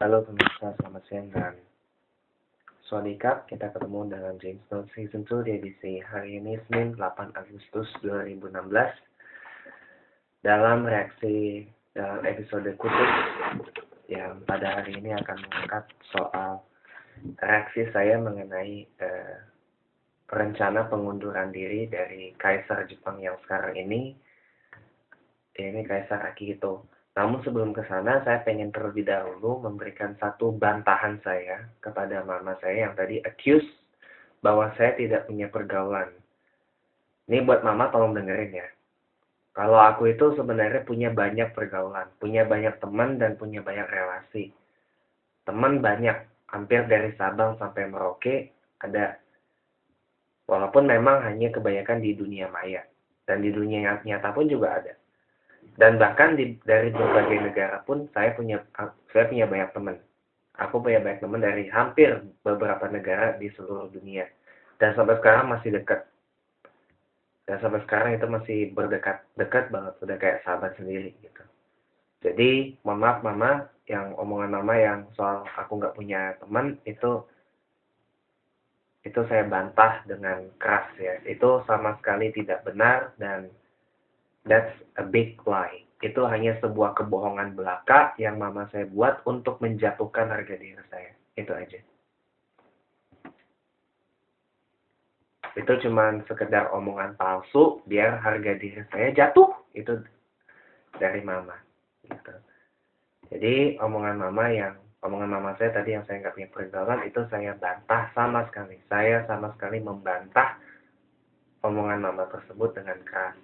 Halo pemirsa, selamat siang dan Swadikap. Kita ketemu dalam James Bond Season 2 di edisi hari ini Senin 8 Agustus 2016 dalam reaksi dalam episode khusus yang pada hari ini akan mengangkat soal reaksi saya mengenai rencana pengunduran diri dari Kaisar Jepang yang sekarang ini Kaisar Akihito. Namun sebelum ke sana, saya pengen terlebih dahulu memberikan satu bantahan saya kepada mama saya yang tadi accuse bahwa saya tidak punya pergaulan. Ini buat mama tolong dengerin ya. Kalau aku itu sebenarnya punya banyak pergaulan, punya banyak teman dan punya banyak relasi. Teman banyak, hampir dari Sabang sampai Merauke ada. Walaupun memang hanya kebanyakan di dunia maya. Dan di dunia nyata pun juga ada. Dan bahkan dari berbagai negara pun saya punya banyak teman. Aku punya banyak teman dari hampir beberapa negara di seluruh dunia. Dan sampai sekarang masih dekat. Dan sampai sekarang itu masih dekat banget, udah kayak sahabat sendiri gitu. Jadi, mohon maaf mama, yang omongan mama yang soal aku nggak punya teman itu saya bantah dengan keras ya. Itu sama sekali tidak benar dan that's a big lie. Itu hanya sebuah kebohongan belaka yang mama saya buat untuk menjatuhkan harga diri saya. Itu aja. Itu cuma sekedar omongan palsu biar harga diri saya jatuh. Itu dari mama. Gitu. Jadi omongan mama saya tadi yang saya nggak punya pergaulan itu saya bantah sama sekali. Saya sama sekali membantah omongan mama tersebut dengan keras.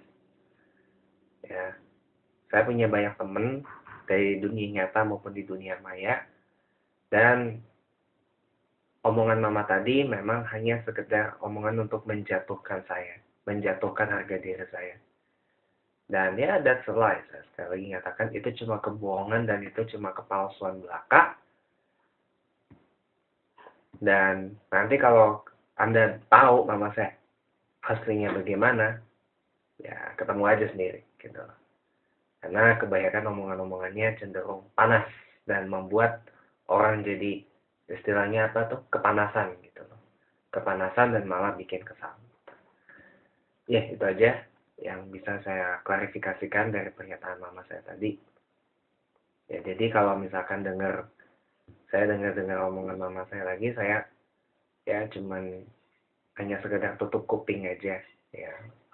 Ya, saya punya banyak teman dari dunia nyata maupun di dunia maya, dan omongan mama tadi memang hanya sekedar omongan untuk menjatuhkan saya, menjatuhkan harga diri saya. Dan ya, that's a lie. Saya sekali lagi nyatakan itu cuma kebohongan dan itu cuma kepalsuan belaka. Dan nanti kalau Anda tahu mama saya aslinya bagaimana, ya ketemu aja sendiri gitu. Karena kebanyakan omongan-omongannya cenderung panas dan membuat orang jadi istilahnya apa tuh, kepanasan gitu loh. Kepanasan dan malah bikin kesal. Ya, itu aja yang bisa saya klarifikasikan dari pernyataan mama saya tadi. Ya, jadi kalau misalkan saya dengar omongan mama saya lagi, saya ya cuman hanya sekedar tutup kuping aja ya.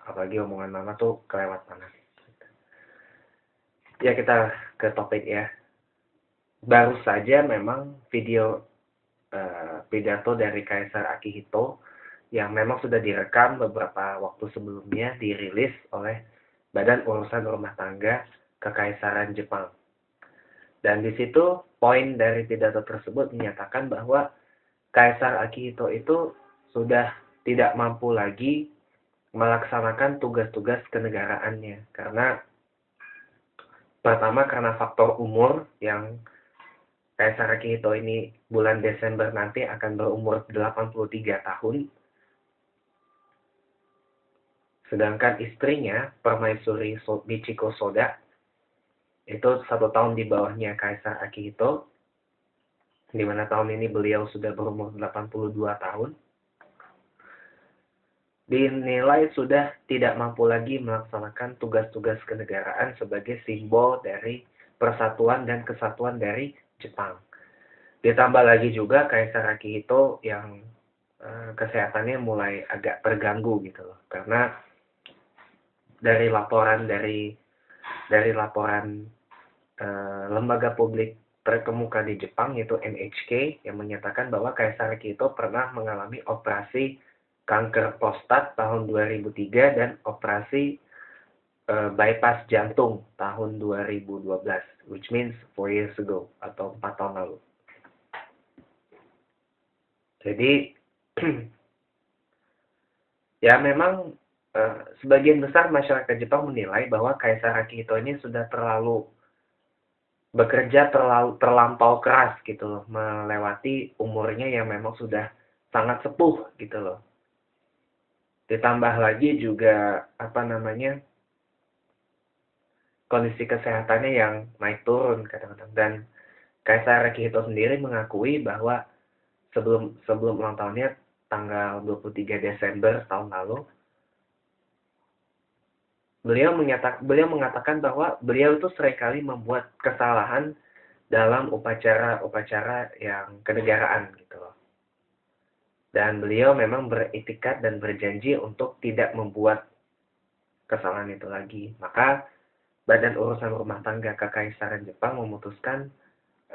Apalagi omongan mama tuh kelewat panas. Ya, kita ke topik ya. Baru saja memang video pidato dari Kaisar Akihito yang memang sudah direkam beberapa waktu sebelumnya dirilis oleh Badan Urusan Rumah Tangga Kekaisaran Jepang. Dan di situ poin dari pidato tersebut menyatakan bahwa Kaisar Akihito itu sudah tidak mampu lagi melaksanakan tugas-tugas kenegaraannya karena pertama karena faktor umur yang Kaisar Akihito ini bulan Desember nanti akan berumur 83 tahun. Sedangkan istrinya, Permaisuri Michiko Soda, itu 1 tahun di bawahnya Kaisar Akihito, di mana tahun ini beliau sudah berumur 82 tahun. Dinilai sudah tidak mampu lagi melaksanakan tugas-tugas kenegaraan sebagai simbol dari persatuan dan kesatuan dari Jepang. Ditambah lagi juga Kaisar Akihito yang kesehatannya mulai agak terganggu gitu loh. Karena dari laporan lembaga publik terkemuka di Jepang yaitu NHK yang menyatakan bahwa Kaisar Akihito pernah mengalami operasi kanker prostat tahun 2003 dan operasi bypass jantung tahun 2012, which means 4 years ago atau 4 tahun lalu. Jadi ya memang sebagian besar masyarakat Jepang menilai bahwa Kaisar Akihito ini sudah bekerja terlampau keras gitu loh, melewati umurnya yang memang sudah sangat sepuh gitu loh. Ditambah lagi juga kondisi kesehatannya yang naik turun kadang-kadang, dan Kaisar Akihito sendiri mengakui bahwa sebelum sebelum ulang tahunnya tanggal 23 Desember tahun lalu, beliau mengatakan bahwa beliau itu seringkali membuat kesalahan dalam upacara-upacara yang kenegaraan gitu loh. Dan beliau memang beriktikad dan berjanji untuk tidak membuat kesalahan itu lagi. Maka Badan Urusan Rumah Tangga Kekaisaran Jepang memutuskan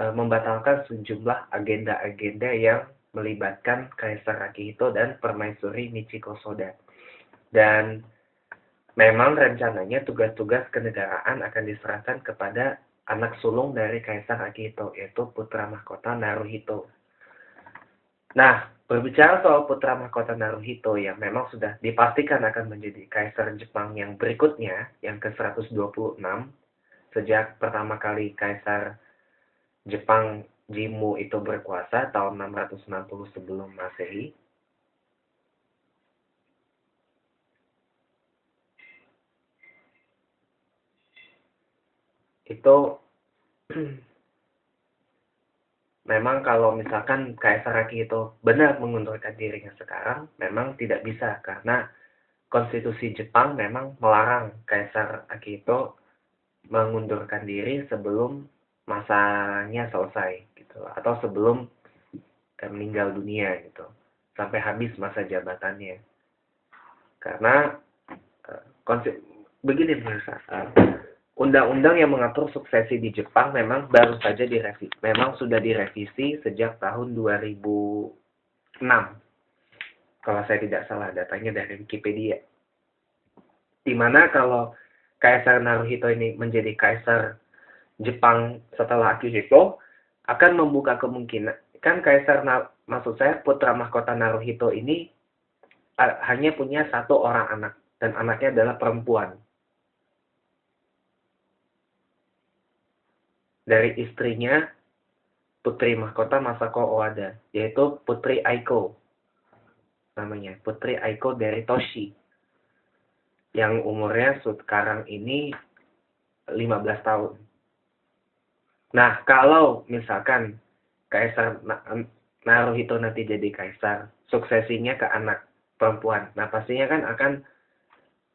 membatalkan sejumlah agenda-agenda yang melibatkan Kaisar Akihito dan Permaisuri Michiko Soda. Dan memang rencananya tugas-tugas kenegaraan akan diserahkan kepada anak sulung dari Kaisar Akihito, yaitu putra mahkota Naruhito. Nah, berbicara soal putra mahkota Naruhito yang memang sudah dipastikan akan menjadi Kaisar Jepang yang berikutnya, yang ke-126, sejak pertama kali Kaisar Jepang Jimmu itu berkuasa tahun 660 sebelum Masehi. Itu memang kalau misalkan Kaisar Akihito benar mengundurkan dirinya sekarang, memang tidak bisa karena konstitusi Jepang memang melarang Kaisar Akihito mengundurkan diri sebelum masanya selesai gitu, atau sebelum meninggal dunia gitu, sampai habis masa jabatannya. Karena begini pemirsa, undang-undang yang mengatur suksesi di Jepang memang baru saja direvisi. Memang sudah direvisi sejak tahun 2006. Kalau saya tidak salah datanya dari Wikipedia. Di mana kalau Kaisar Naruhito ini menjadi Kaisar Jepang setelah Akihito, akan membuka kemungkinan, kan maksud saya putra mahkota Naruhito ini hanya punya satu orang anak, dan anaknya adalah perempuan. Dari istrinya, putri mahkota Masako Owada, yaitu Putri Aiko. Namanya, Putri Aiko dari Toshi. Yang umurnya sekarang ini 15 tahun. Nah, kalau misalkan Kaisar Naruhito nanti jadi kaisar, suksesinya ke anak perempuan. Nah, pastinya kan akan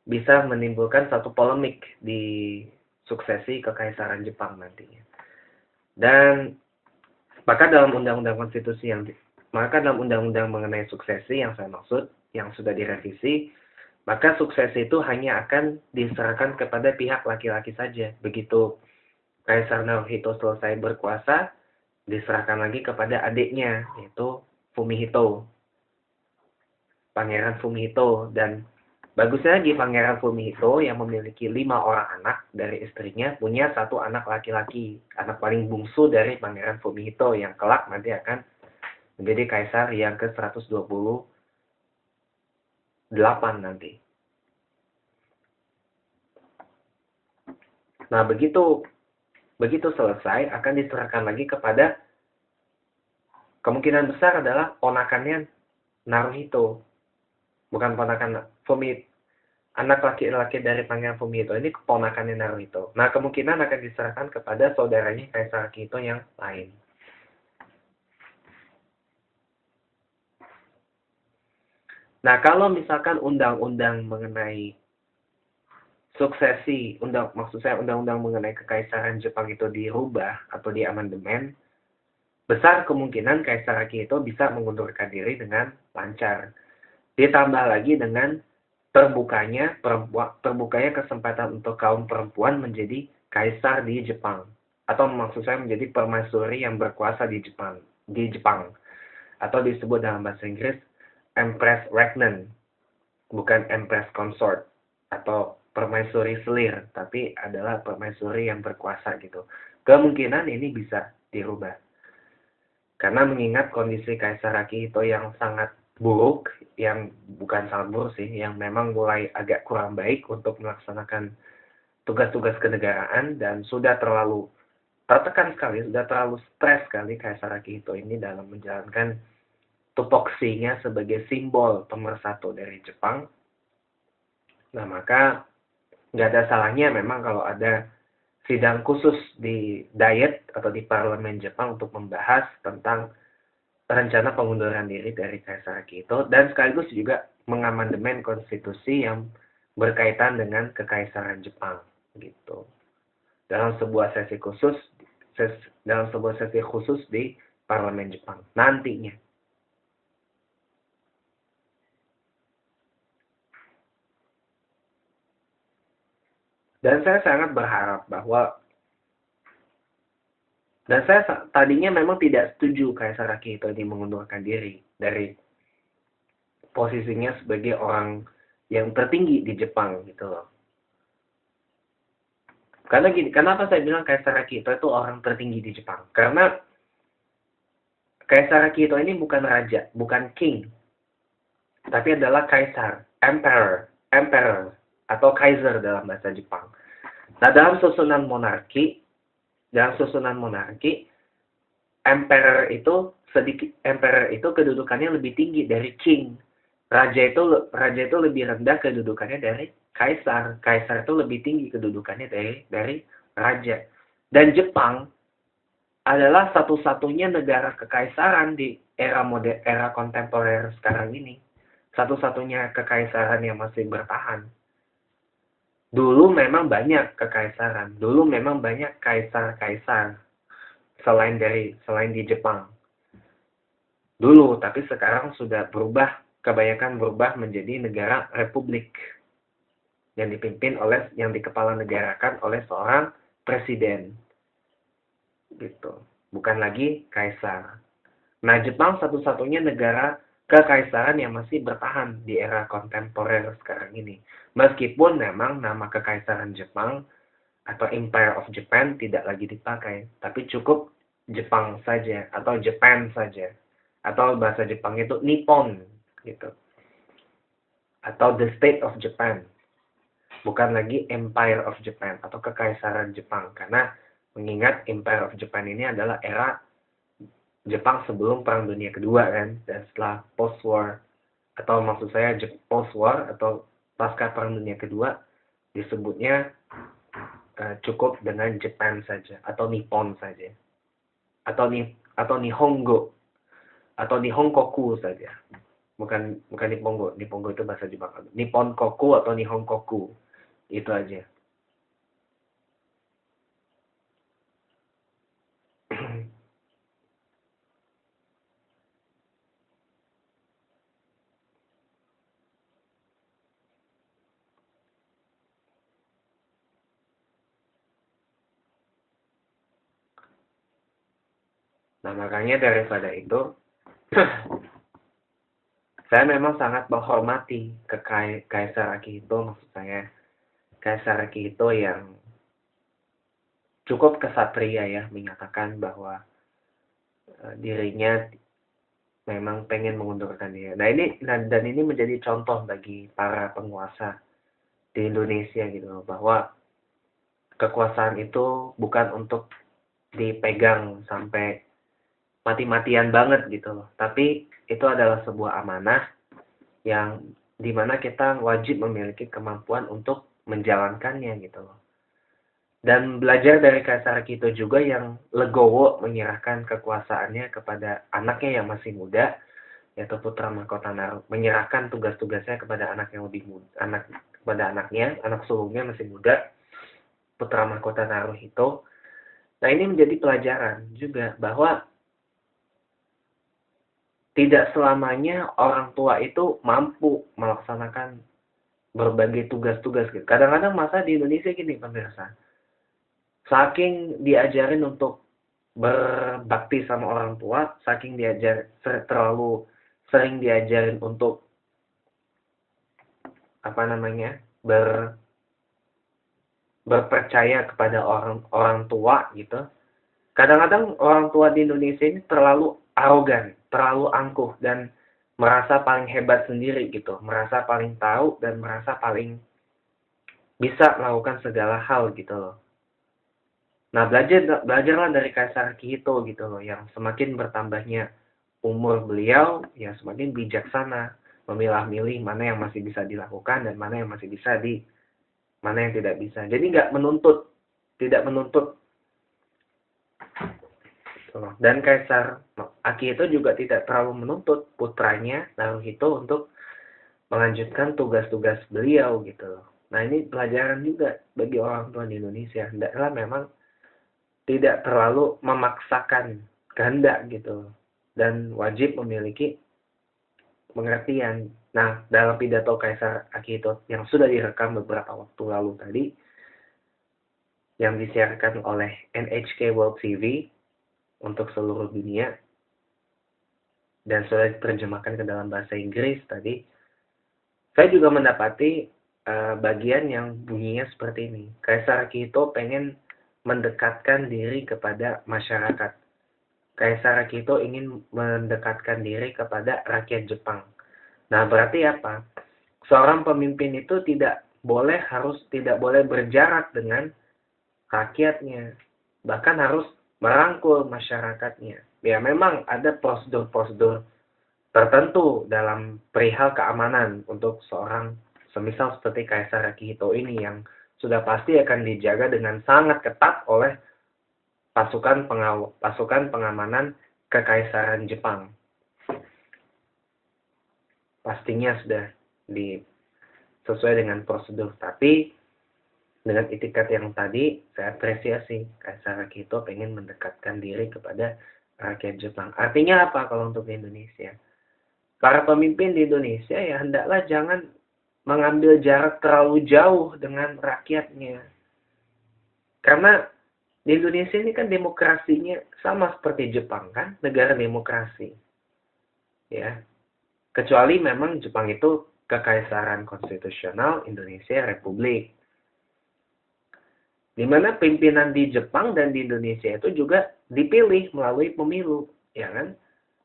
bisa menimbulkan satu polemik di suksesi kekaisaran Jepang nantinya. Dan maka dalam undang-undang mengenai suksesi yang saya maksud, yang sudah direvisi, maka suksesi itu hanya akan diserahkan kepada pihak laki-laki saja. Begitu Kaisar Naruhito selesai berkuasa, diserahkan lagi kepada adiknya, yaitu Fumihito. Pangeran Fumihito. Dan bagusnya lagi, Pangeran Fumihito yang memiliki 5 orang anak dari istrinya, punya 1 anak laki-laki, anak paling bungsu dari Pangeran Fumihito, yang kelak nanti akan menjadi kaisar yang ke-128 nanti. Nah, begitu selesai, akan diserahkan lagi kepada, kemungkinan besar adalah ponakannya Naruhito. Bukan ponakan Fumihito. Anak laki-laki dari Pangeran Fumihito ini keponakannya Naruhito. Nah, kemungkinan akan diserahkan kepada saudaranya Kaisar Akihito yang lain. Nah, kalau misalkan undang-undang mengenai suksesi, undang-undang mengenai kekaisaran Jepang itu dirubah atau diamandemen, besar kemungkinan Kaisar Akihito bisa mengundurkan diri dengan lancar. Ditambah lagi dengan terbukanya kesempatan untuk kaum perempuan menjadi kaisar di Jepang, atau maksud saya menjadi permaisuri yang berkuasa di Jepang, atau disebut dalam bahasa Inggris Empress Regnant, bukan Empress Consort atau permaisuri selir, tapi adalah permaisuri yang berkuasa gitu. Kemungkinan ini bisa dirubah karena mengingat kondisi Kaisar Akihito yang sangat buruk, yang bukan sangat buruk sih, yang memang mulai agak kurang baik untuk melaksanakan tugas-tugas kenegaraan, dan sudah terlalu tertekan sekali, sudah terlalu stres sekali Kaisar Akihito ini dalam menjalankan tupoksinya sebagai simbol pemersatu dari Jepang. Nah, maka nggak ada salahnya memang kalau ada sidang khusus di Diet atau di Parlemen Jepang untuk membahas tentang rencana pengunduran diri dari Kaisar Akihito dan sekaligus juga mengamandemen konstitusi yang berkaitan dengan kekaisaran Jepang gitu. Dalam sebuah sesi khusus di Parlemen Jepang nantinya. Dan saya sangat berharap bahwa dan saya tadinya memang tidak setuju Kaisar Akihito ini mengundurkan diri dari posisinya sebagai orang yang tertinggi di Jepang gitu loh. Karena gini, kenapa saya bilang Kaisar Akihito itu orang tertinggi di Jepang? Karena Kaisar Akihito ini bukan raja, bukan king, tapi adalah kaisar, emperor, atau kaiser dalam bahasa Jepang. Nah, dalam susunan monarki, emperor itu kedudukannya lebih tinggi dari king. Raja itu lebih rendah kedudukannya dari kaisar. Kaisar itu lebih tinggi kedudukannya dari raja. Dan Jepang adalah satu-satunya negara kekaisaran di era kontemporer sekarang ini. Satu-satunya kekaisaran yang masih bertahan. Dulu memang banyak kekaisaran. Dulu memang banyak kaisar-kaisar selain di Jepang. Dulu, tapi sekarang sudah kebanyakan berubah menjadi negara republik yang dikepala negarakan oleh seorang presiden. Gitu. Bukan lagi kaisar. Nah, Jepang satu-satunya negara kekaisaran yang masih bertahan di era kontemporer sekarang ini. Meskipun memang nama kekaisaran Jepang atau Empire of Japan tidak lagi dipakai, tapi cukup Jepang saja atau Japan saja. Atau bahasa Jepang itu Nippon gitu. Atau the State of Japan. Bukan lagi Empire of Japan atau kekaisaran Jepang, karena mengingat Empire of Japan ini adalah era Jepang sebelum Perang Dunia Kedua kan, dan setelah post-war atau maksud saya post-war atau pasca Perang Dunia Kedua disebutnya cukup dengan Japan saja atau Nippon saja atau Nihongo atau Nihonkoku saja. Bukan Nippongo itu bahasa Jepang. Nipponkoku atau Nihonkoku itu aja. Nah, makanya daripada itu, saya memang sangat menghormati Kaisar Akihito, maksud saya. Kaisar Akihito yang cukup kesatria ya, menyatakan bahwa dirinya memang pengen mengundurkan diri. Nah, ini menjadi contoh bagi para penguasa di Indonesia gitu, bahwa kekuasaan itu bukan untuk dipegang sampai mati-matian banget gitu loh. Tapi itu adalah sebuah amanah yang dimana kita wajib memiliki kemampuan untuk menjalankannya gitu loh. Dan belajar dari Kaisar Akihito juga yang legowo menyerahkan kekuasaannya kepada anaknya yang masih muda, yaitu Putra Mahkota Naruhito, menyerahkan tugas-tugasnya kepada anak yang lebih muda, anak sulungnya masih muda, Putra Mahkota Naruhito. Nah, ini menjadi pelajaran juga bahwa tidak selamanya orang tua itu mampu melaksanakan berbagai tugas-tugas gitu. Kadang-kadang masa di Indonesia gini pemirsa, saking diajarin untuk berbakti sama orang tua, saking terlalu sering diajarin untuk berpercaya kepada orang tua gitu. Kadang-kadang orang tua di Indonesia ini terlalu arogan, terlalu angkuh, dan merasa paling hebat sendiri gitu. Merasa paling tahu dan merasa paling bisa melakukan segala hal gitu loh. Nah, belajarlah dari Kaisar Akihito gitu loh, yang semakin bertambahnya umur beliau, ya semakin bijaksana memilah-milih mana yang masih bisa dilakukan dan mana yang tidak bisa. Jadi nggak menuntut tidak menuntut. Dan Kaisar Akihito juga tidak terlalu menuntut putranya Naruhito untuk melanjutkan tugas-tugas beliau gitu. Nah, ini pelajaran juga bagi orang tua di Indonesia. Hendaklah memang tidak terlalu memaksakan kehendak gitu. Dan wajib memiliki pengertian. Nah, dalam pidato Kaisar Akihito yang sudah direkam beberapa waktu lalu tadi, yang disiarkan oleh NHK World TV untuk seluruh dunia, dan sudah diterjemahkan ke dalam bahasa Inggris tadi, saya juga mendapati bagian yang bunyinya seperti ini. Kaisar Akihito pengen mendekatkan diri kepada masyarakat. Kaisar Akihito ingin mendekatkan diri kepada rakyat Jepang. Nah, berarti apa? Seorang pemimpin itu tidak boleh berjarak dengan rakyatnya. Bahkan harus merangkul masyarakatnya. Ya, memang ada prosedur-prosedur tertentu dalam perihal keamanan untuk seorang semisal seperti Kaisar Akihito ini yang sudah pasti akan dijaga dengan sangat ketat oleh pasukan pengamanan Kekaisaran Jepang. Pastinya sudah sesuai dengan prosedur. Tapi dengan itikat yang tadi, saya apresiasi Kaisar Akihito pengen mendekatkan diri kepada rakyat Jepang. Artinya apa kalau untuk Indonesia? Para pemimpin di Indonesia ya hendaklah jangan mengambil jarak terlalu jauh dengan rakyatnya. Karena di Indonesia ini kan demokrasinya sama seperti Jepang kan, negara demokrasi. Ya. Kecuali memang Jepang itu kekaisaran konstitusional, Indonesia republik. Di mana pimpinan di Jepang dan di Indonesia itu juga dipilih melalui pemilu, ya kan?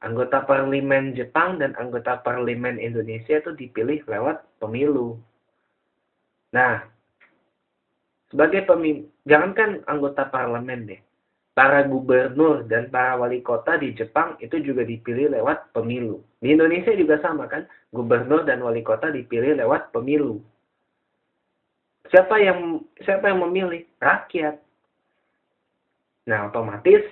Anggota parlemen Jepang dan anggota parlemen Indonesia itu dipilih lewat pemilu. Nah, sebagai pemimpin, jangankan anggota parlemen deh, para gubernur dan para wali kota di Jepang itu juga dipilih lewat pemilu. Di Indonesia juga sama kan, gubernur dan wali kota dipilih lewat pemilu. Siapa yang memilih? Rakyat. Nah, otomatis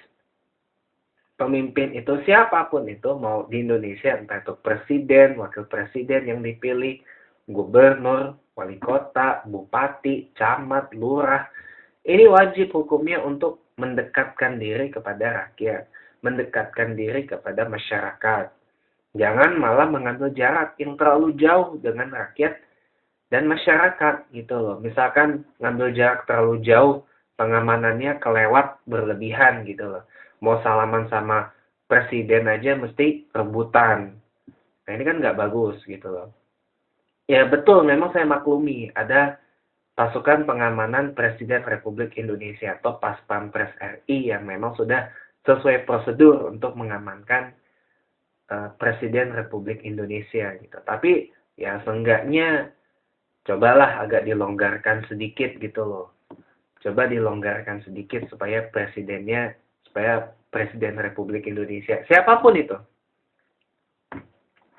pemimpin itu siapapun itu, mau di Indonesia entah itu presiden, wakil presiden yang dipilih, gubernur, wali kota, bupati, camat, lurah, ini wajib hukumnya untuk mendekatkan diri kepada rakyat, mendekatkan diri kepada masyarakat. Jangan malah mengambil jarak yang terlalu jauh dengan rakyat dan masyarakat gitu loh. Misalkan ngambil jarak terlalu jauh, pengamanannya kelewat berlebihan gitu loh. Mau salaman sama presiden aja mesti rebutan. Nah, ini kan nggak bagus gitu loh. Ya betul, memang saya maklumi ada pasukan pengamanan Presiden Republik Indonesia atau Paspampres RI yang memang sudah sesuai prosedur untuk mengamankan Presiden Republik Indonesia gitu. Tapi ya seenggaknya cobalah agak dilonggarkan sedikit gitu loh. Coba dilonggarkan sedikit supaya Presiden Republik Indonesia, siapapun itu,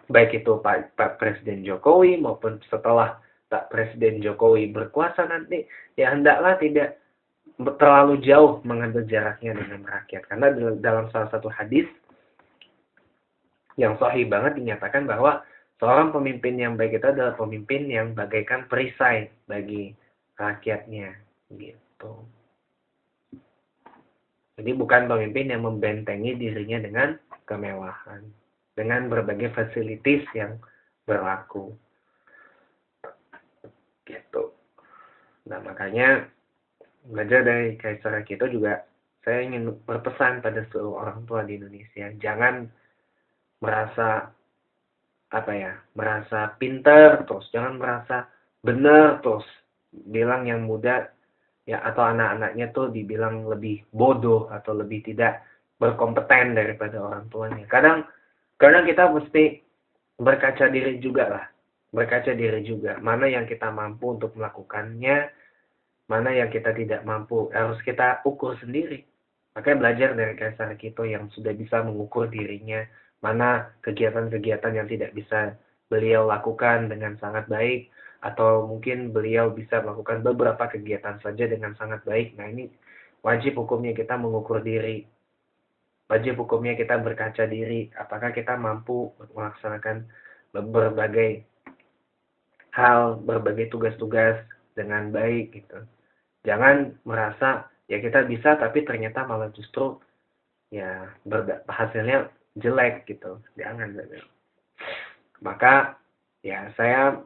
baik itu Pak Presiden Jokowi maupun setelah Pak Presiden Jokowi berkuasa nanti, ya hendaklah tidak terlalu jauh mengambil jaraknya dengan rakyat. Karena dalam salah satu hadis yang sahih banget dinyatakan bahwa seorang pemimpin yang baik itu adalah pemimpin yang bagaikan perisai bagi rakyatnya, gitu. Jadi bukan pemimpin yang membentengi dirinya dengan kemewahan, dengan berbagai fasilitas yang berlaku, gitu. Nah, makanya belajar dari Kaisar Akihito juga saya ingin berpesan pada seluruh orang tua di Indonesia, jangan merasa merasa pintar terus, jangan merasa benar terus, bilang yang muda ya atau anak-anaknya tuh dibilang lebih bodoh atau lebih tidak berkompeten daripada orang tuanya. Kadang kita mesti berkaca diri juga, mana yang kita mampu untuk melakukannya, mana yang kita tidak mampu, harus kita ukur sendiri. Makanya belajar dari Kaisar Akihito yang sudah bisa mengukur dirinya, mana kegiatan-kegiatan yang tidak bisa beliau lakukan dengan sangat baik, atau mungkin beliau bisa melakukan beberapa kegiatan saja dengan sangat baik. Nah, ini wajib hukumnya kita mengukur diri. Wajib hukumnya kita berkaca diri, apakah kita mampu melaksanakan berbagai hal, berbagai tugas-tugas dengan baik gitu. Jangan merasa ya kita bisa tapi ternyata malah justru ya hasilnya jelek gitu. Jangan. Maka ya saya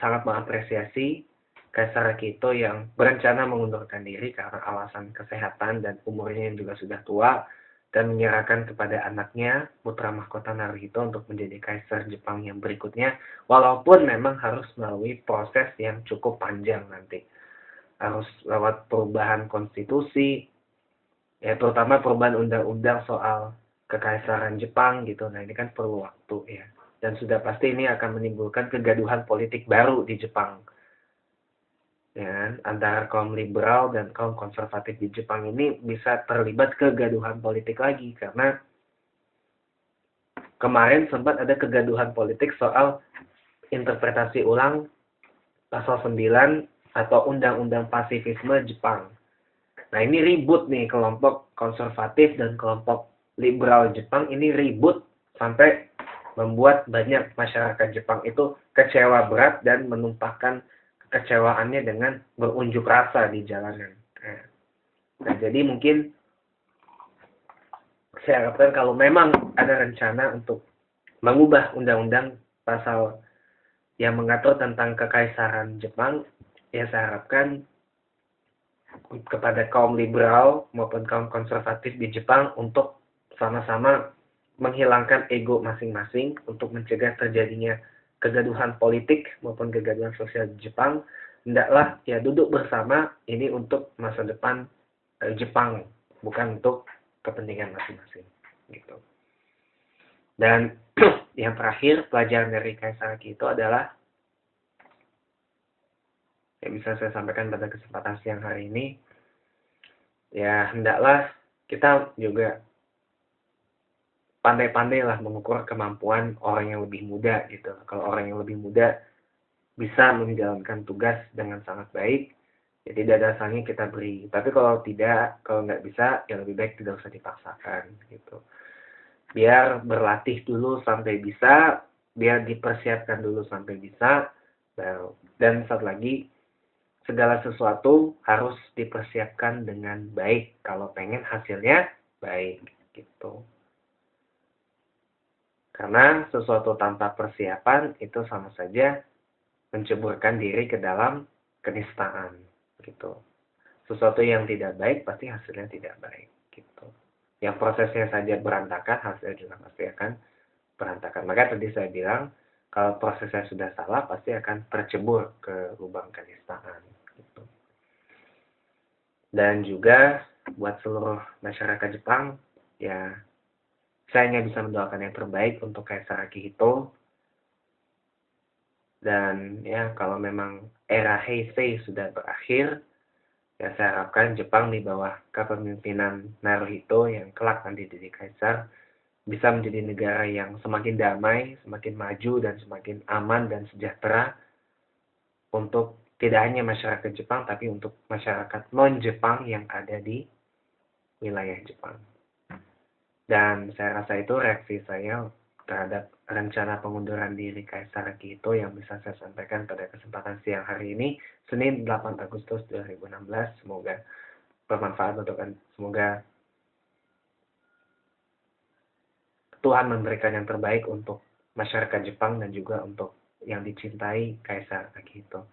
sangat mengapresiasi Kaisar Akihito yang berencana mengundurkan diri karena alasan kesehatan dan umurnya yang juga sudah tua, dan menyerahkan kepada anaknya, putra mahkota Naruhito, untuk menjadi kaisar Jepang yang berikutnya, walaupun memang harus melalui proses yang cukup panjang nanti. Harus lewat perubahan konstitusi, ya terutama perubahan undang-undang soal kekaisaran Jepang gitu. Nah, ini kan perlu waktu ya. Dan sudah pasti ini akan menimbulkan kegaduhan politik baru di Jepang. Ya, antara kaum liberal dan kaum konservatif di Jepang ini bisa terlibat kegaduhan politik lagi, karena kemarin sempat ada kegaduhan politik soal interpretasi ulang pasal 9 atau undang-undang pasifisme Jepang. Nah, ini ribut nih, kelompok konservatif dan kelompok liberal Jepang ini ribut sampai membuat banyak masyarakat Jepang itu kecewa berat dan menumpahkan kekecewaannya dengan berunjuk rasa di jalanan. Nah, jadi mungkin saya harapkan kalau memang ada rencana untuk mengubah undang-undang pasal yang mengatur tentang kekaisaran Jepang, ya saya harapkan kepada kaum liberal maupun kaum konservatif di Jepang untuk sama-sama menghilangkan ego masing-masing untuk mencegah terjadinya kegaduhan politik maupun kegaduhan sosial di Jepang. Hendaklah ya duduk bersama ini untuk masa depan Jepang, bukan untuk kepentingan masing-masing gitu. Dan yang terakhir, pelajaran dari Kaisar Akihito adalah yang bisa saya sampaikan pada kesempatan siang hari ini, ya hendaklah kita juga pandai-pandailah mengukur kemampuan orang yang lebih muda gitu. Kalau orang yang lebih muda bisa menjalankan tugas dengan sangat baik, ya tidak ada salahnya kita beri. Tapi kalau tidak, kalau nggak bisa, ya lebih baik tidak usah dipaksakan gitu. Biar berlatih dulu sampai bisa, biar dipersiapkan dulu sampai bisa, baru. Dan satu lagi, segala sesuatu harus dipersiapkan dengan baik kalau pengen hasilnya baik gitu. Karena sesuatu tanpa persiapan itu sama saja menceburkan diri ke dalam kenistaan gitu. Sesuatu yang tidak baik pasti hasilnya tidak baik gitu. Yang prosesnya saja berantakan, hasilnya juga pasti akan berantakan. Maka tadi saya bilang, kalau prosesnya sudah salah pasti akan tercebur ke lubang kenistaan gitu. Dan juga buat seluruh masyarakat Jepang, ya saya hanya bisa mendoakan yang terbaik untuk Kaisar Akihito. Dan ya kalau memang era Heisei sudah berakhir, ya saya harapkan Jepang di bawah kepemimpinan Naruhito yang kelak nanti jadi kaisar bisa menjadi negara yang semakin damai, semakin maju, dan semakin aman dan sejahtera untuk tidak hanya masyarakat Jepang, tapi untuk masyarakat non-Jepang yang ada di wilayah Jepang. Dan saya rasa itu reaksi saya terhadap rencana pengunduran diri Kaisar Akihito yang bisa saya sampaikan pada kesempatan siang hari ini, Senin 8 Agustus 2016. Semoga bermanfaat untuk Anda. Semoga Tuhan memberikan yang terbaik untuk masyarakat Jepang dan juga untuk yang dicintai Kaisar Akihito.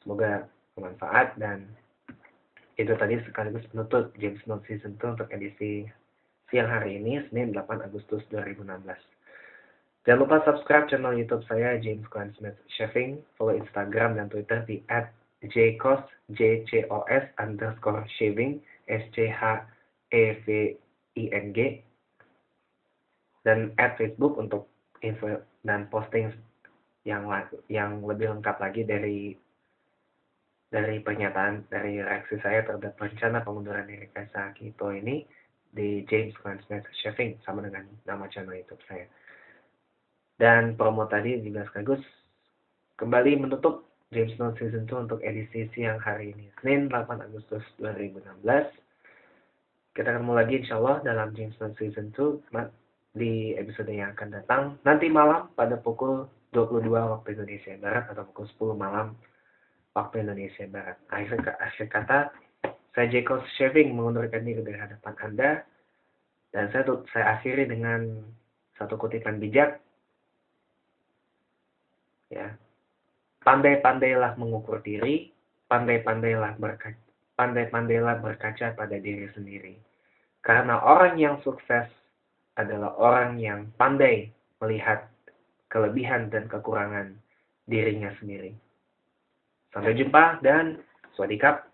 Semoga bermanfaat, dan itu tadi sekaligus penutup James Note Season 2 untuk edisi siang hari ini, Senin 8 Agustus 2016. Jangan lupa subscribe channel YouTube saya, James Glenn Smith Chefing. Follow Instagram dan Twitter di @jcos, _shaving, SCHEVING. Dan Facebook untuk info dan posting yang lebih lengkap lagi dari pernyataan, dari reaksi saya terhadap rencana pengunduran diri Kaisar Akihito ini di James Glenn Smith Chefing, sama dengan nama channel YouTube saya. Dan promo tadi juga sekaligus kembali menutup James Bond Season 2 untuk edisi siang hari ini, Senin 8 Agustus 2016. Kita ketemu lagi insya Allah dalam James Bond Season 2 di episode yang akan datang. Nanti malam pada pukul 22 waktu Indonesia Barat atau pukul 10 malam waktu Indonesia Barat. Akhir kata, saya Jacob Shaving mengundurkan diri dari hadapan Anda. Dan saya akhiri dengan satu kutipan bijak. Ya. Pandai-pandailah mengukur diri, pandai-pandailah berkaca pada diri sendiri. Karena orang yang sukses adalah orang yang pandai melihat kelebihan dan kekurangan dirinya sendiri. Sampai jumpa dan swadikap.